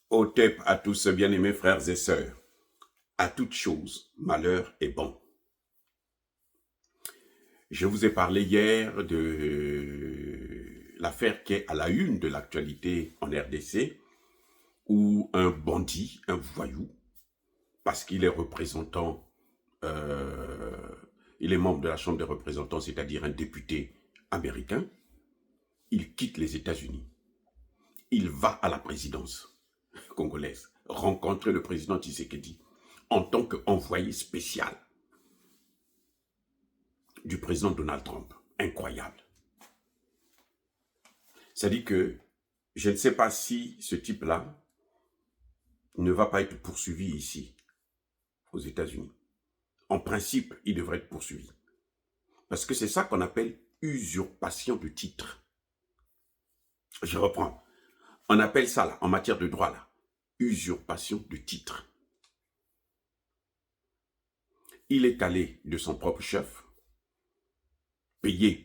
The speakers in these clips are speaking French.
Otep à tous, bien-aimés frères et sœurs. À toute chose, malheur est bon. Je vous ai parlé hier de l'affaire qui est à la une de l'actualité en RDC, où un bandit, un voyou, parce qu'il est représentant, il est membre de la Chambre des représentants, c'est-à-dire un député américain, il quitte les États-Unis. Il va à la présidence congolaise, rencontrer le président Tshisekedi en tant qu'envoyé spécial du président Donald Trump. Incroyable. C'est-à-dire que je ne sais pas si ce type-là ne va pas être poursuivi ici, aux États-Unis. En principe, il devrait être poursuivi. Parce que c'est ça qu'on appelle usurpation de titre. Je reprends. On appelle ça, là, en matière de droit, là, usurpation de titre. Il est allé de son propre chef, payé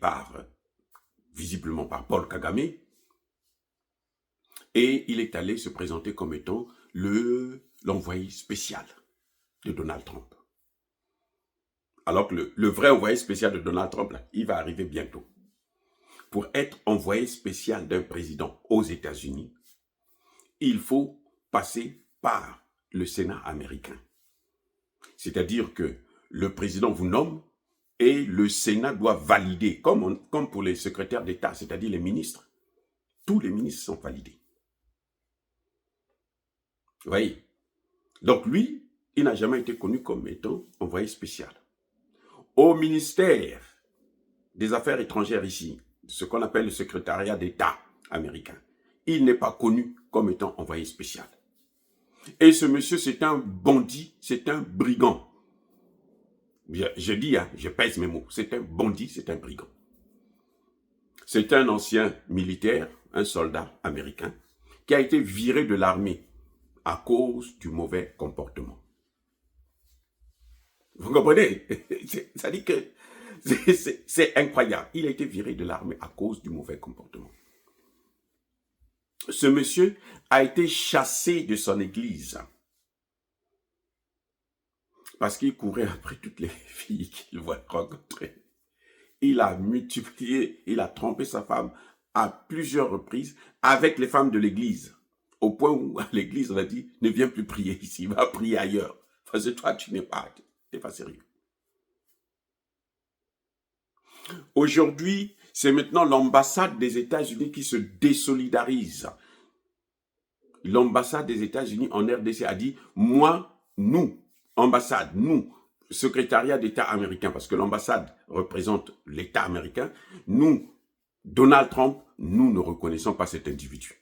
visiblement par Paul Kagame, et il est allé se présenter comme étant l'envoyé spécial de Donald Trump. Alors que le vrai envoyé spécial de Donald Trump, là, il va arriver bientôt. Pour être envoyé spécial d'un président aux États-Unis, il faut passer par le Sénat américain. C'est-à-dire que le président vous nomme et le Sénat doit valider, comme pour les secrétaires d'État, c'est-à-dire les ministres. Tous les ministres sont validés. Vous voyez? Donc lui, il n'a jamais été connu comme étant envoyé spécial. Au ministère des Affaires étrangères ici, ce qu'on appelle le secrétariat d'État américain, il n'est pas connu comme étant envoyé spécial. Et ce monsieur, c'est un bandit, c'est un brigand. Je dis, hein, je pèse mes mots, c'est un bandit, c'est un brigand. C'est un ancien militaire, un soldat américain, qui a été viré de l'armée à cause du mauvais comportement. Vous comprenez? Ça dit que c'est incroyable. Il a été viré de l'armée à cause du mauvais comportement. Ce monsieur a été chassé de son église parce qu'il courait après toutes les filles qu'il voit rencontrer. Il a multiplié, il a trompé sa femme à plusieurs reprises avec les femmes de l'église. Au point où l'église a dit, ne viens plus prier ici, va prier ailleurs. Parce que toi, tu n'es pas sérieux. Aujourd'hui, c'est maintenant l'ambassade des États-Unis qui se désolidarise. L'ambassade des États-Unis en RDC a dit, moi, nous, ambassade, nous, secrétariat d'État américain, parce que l'ambassade représente l'État américain, nous, Donald Trump, nous ne reconnaissons pas cet individu.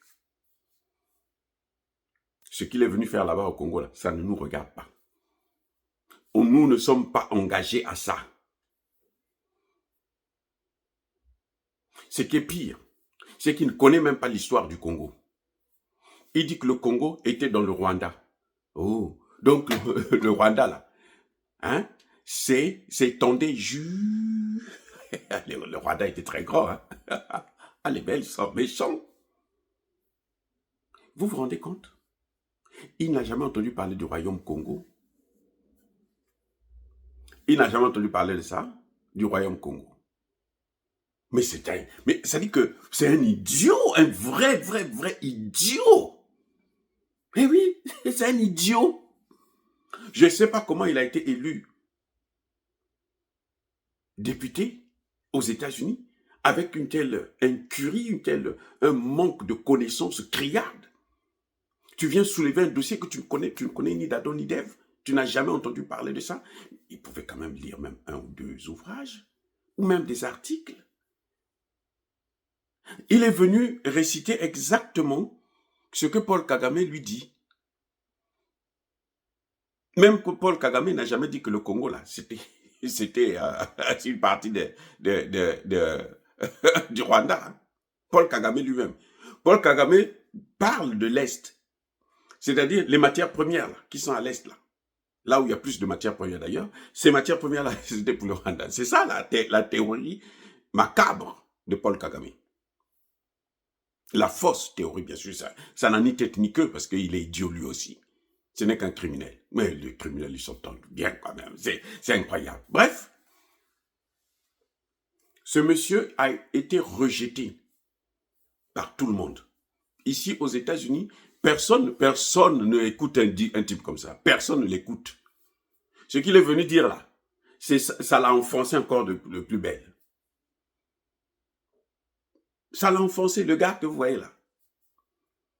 Ce qu'il est venu faire là-bas au Congo, là, ça ne nous regarde pas. Nous ne sommes pas engagés à ça. Ce qui est pire, c'est qu'il ne connaît même pas l'histoire du Congo. Il dit que le Congo était dans le Rwanda. Oh, donc le Rwanda, là, hein, s'étendait le Rwanda était très grand, hein. Ah, les Belges sont méchants. Vous vous rendez compte? Il n'a jamais entendu parler du royaume Congo. Il n'a jamais entendu parler de ça, du royaume Congo. Mais ça dit que c'est un idiot, un vrai idiot. Eh oui, c'est un idiot. Je ne sais pas comment il a été élu député aux États-Unis avec une telle incurie, un manque de connaissances criarde. Tu viens soulever un dossier que tu ne connais ni d'Adam ni d'Ève. Tu n'as jamais entendu parler de ça. Il pouvait quand même lire même un ou deux ouvrages ou même des articles. Il est venu réciter exactement ce que Paul Kagame lui dit. Même que Paul Kagame n'a jamais dit que le Congo, là, c'était une partie du Rwanda. Paul Kagame lui-même. Paul Kagame parle de l'Est. C'est-à-dire les matières premières là, qui sont à l'Est, là où il y a plus de matières premières d'ailleurs, ces matières premières-là, c'était pour le Rwanda. C'est ça la théorie macabre de Paul Kagame. La fausse théorie, bien sûr, ça n'a ni tête ni queue parce qu'il est idiot lui aussi. Ce n'est qu'un criminel. Mais les criminels, ils s'entendent bien quand même. C'est incroyable. Bref, ce monsieur a été rejeté par tout le monde. Ici, aux États-Unis, personne ne écoute un type comme ça. Personne ne l'écoute. Ce qu'il est venu dire là, ça l'a enfoncé encore de plus belle. Ça l'a enfoncé, le gars que vous voyez là.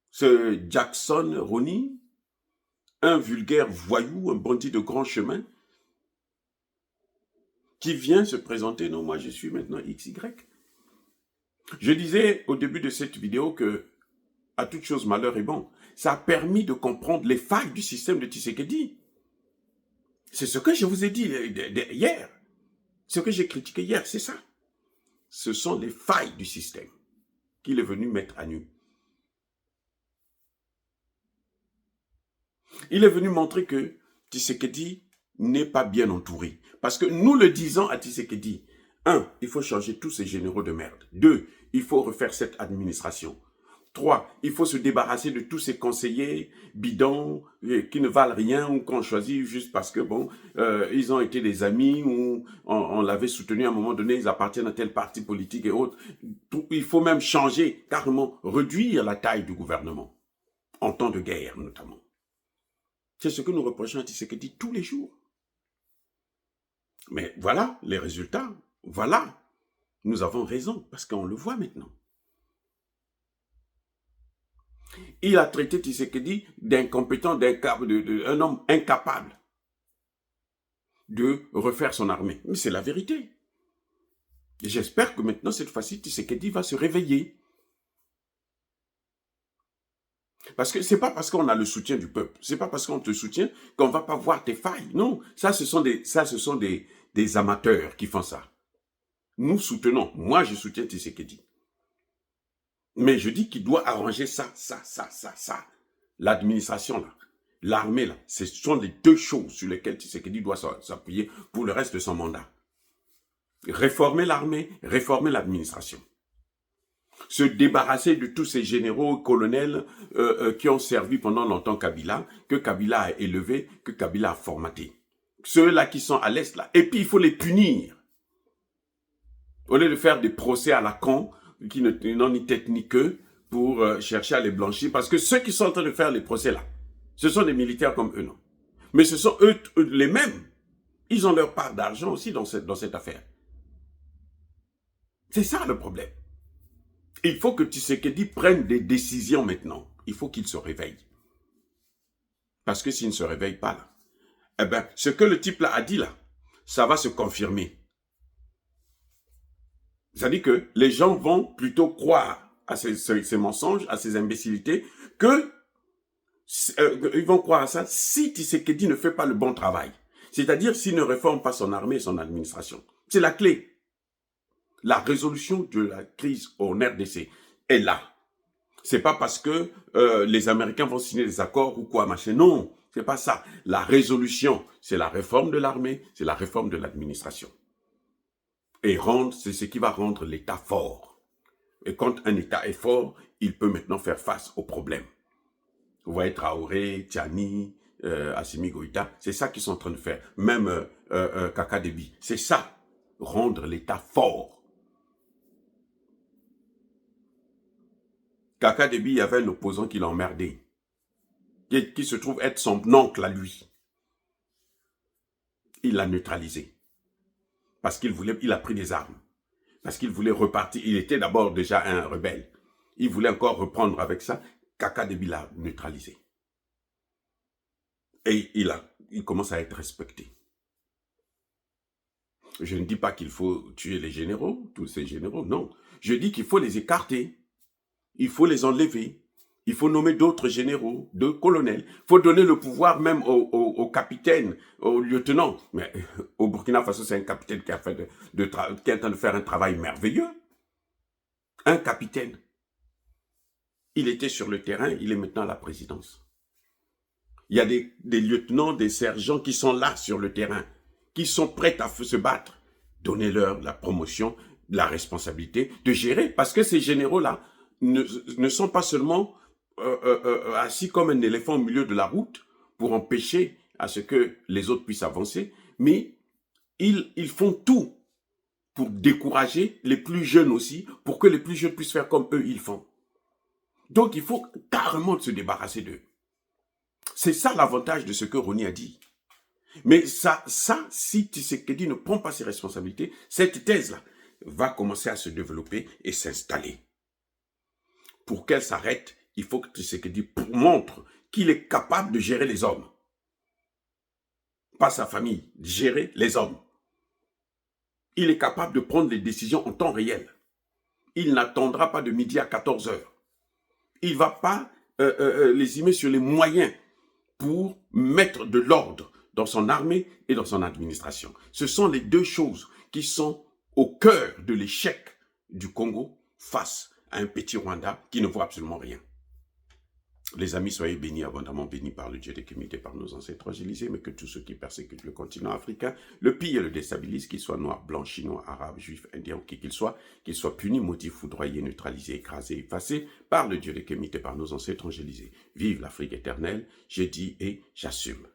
Ce Jackson Roney, un vulgaire voyou, un bandit de grand chemin, qui vient se présenter, non, moi je suis maintenant XY. Je disais au début de cette vidéo que, à toute chose malheur est bon, ça a permis de comprendre les failles du système de Tshisekedi. C'est ce que je vous ai dit hier. Ce que j'ai critiqué hier, c'est ça. Ce sont les failles du système qu'il est venu mettre à nu. Il est venu montrer que Tshisekedi n'est pas bien entouré. Parce que nous le disons à Tshisekedi, 1, il faut changer tous ces généraux de merde. 2, il faut refaire cette administration. 3, il faut se débarrasser de tous ces conseillers bidons qui ne valent rien ou qu'on choisit juste parce que, bon, ils ont été des amis ou on l'avait soutenu à un moment donné, ils appartiennent à tel parti politique et autres. Il faut même changer, carrément, réduire la taille du gouvernement, en temps de guerre notamment. C'est ce que nous reprochons à Tshisekedi tous les jours. Mais voilà les résultats, voilà. Nous avons raison, parce qu'on le voit maintenant. Il a traité Tshisekedi d'incompétent, un homme incapable de refaire son armée. Mais c'est la vérité. J'espère que maintenant, cette fois-ci, Tshisekedi va se réveiller. Parce que c'est pas parce qu'on a le soutien du peuple, c'est pas parce qu'on te soutient qu'on va pas voir tes failles. Non, ça ce sont des amateurs qui font ça. Nous soutenons, moi je soutiens Tshisekedi. Mais je dis qu'il doit arranger ça. L'administration là, l'armée là, ce sont les deux choses sur lesquelles Tshisekedi doit s'appuyer pour le reste de son mandat. Réformer l'armée, réformer l'administration. Se débarrasser de tous ces généraux, colonels qui ont servi pendant longtemps Kabila, que Kabila a élevé, que Kabila a formaté. Ceux-là qui sont à l'Est là. Et puis il faut les punir. Au lieu de faire des procès à la con, qui n'ont ni tête ni queue, pour chercher à les blanchir. Parce que ceux qui sont en train de faire les procès là, ce sont des militaires comme eux, non? Mais ce sont eux les mêmes. Ils ont leur part d'argent aussi dans cette affaire. C'est ça le problème. Il faut que Tshisekedi prenne des décisions maintenant. Il faut qu'il se réveille. Parce que s'il ne se réveille pas là, eh ben, ce que le type là a dit là, ça va se confirmer. C'est-à-dire que les gens vont plutôt croire à ces mensonges, à ces imbécilités, ils vont croire à ça si Tshisekedi ne fait pas le bon travail. C'est-à-dire s'il ne réforme pas son armée et son administration. C'est la clé. La résolution de la crise au RDC est là. C'est pas parce que les Américains vont signer des accords ou quoi, machin. Non, c'est pas ça. La résolution, c'est la réforme de l'armée, c'est la réforme de l'administration. Et c'est ce qui va rendre l'État fort. Et quand un État est fort, il peut maintenant faire face aux problèmes. Vous voyez Traoré, Tiani, Assimi Goïta, c'est ça qu'ils sont en train de faire. Même Kaka Déby, c'est ça, rendre l'État fort. Kaka Déby, il y avait un opposant qui l'a emmerdé, qui se trouve être son oncle à lui. Il l'a neutralisé. Parce il a pris des armes. Parce qu'il voulait repartir. Il était d'abord déjà un rebelle. Il voulait encore reprendre avec ça. Kaka Déby l'a neutralisé. Et il commence à être respecté. Je ne dis pas qu'il faut tuer les généraux, tous ces généraux, non. Je dis qu'il faut les écarter. Il faut les enlever. Il faut nommer d'autres généraux, de colonels. Il faut donner le pouvoir même aux capitaines, aux lieutenants. Mais au Burkina Faso, c'est un capitaine qui est en train de faire un travail merveilleux. Un capitaine. Il était sur le terrain, il est maintenant à la présidence. Il y a des lieutenants, des sergents qui sont là sur le terrain, qui sont prêts à se battre. Donnez-leur la promotion, la responsabilité de gérer. Parce que ces généraux-là, ne sont pas seulement assis comme un éléphant au milieu de la route pour empêcher à ce que les autres puissent avancer, mais ils font tout pour décourager les plus jeunes aussi, pour que les plus jeunes puissent faire comme eux, ils font. Donc, il faut carrément se débarrasser d'eux. C'est ça l'avantage de ce que Roni a dit. Mais ça, si Tshisekedi ne prend pas ses responsabilités, cette thèse-là va commencer à se développer et s'installer. Pour qu'elle s'arrête, il faut que Tshisekedi montre qu'il est capable de gérer les hommes. Pas sa famille, gérer les hommes. Il est capable de prendre les décisions en temps réel. Il n'attendra pas de midi à 14 heures. Il ne va pas lésimer sur les moyens pour mettre de l'ordre dans son armée et dans son administration. Ce sont les deux choses qui sont au cœur de l'échec du Congo face à un petit Rwanda qui ne voit absolument rien. Les amis, soyez bénis, abondamment bénis par le Dieu des Kémites, par nos ancêtres fragilisés, mais que tous ceux qui persécutent le continent africain, le pillent et le déstabilisent, qu'ils soient noirs, blancs, chinois, arabes, juifs, indiens, qui qu'ils soient punis, maudits, foudroyés, neutralisés, écrasés, effacés par le Dieu des Kémites et par nos ancêtres fragilisés. Vive l'Afrique éternelle, j'ai dit et j'assume.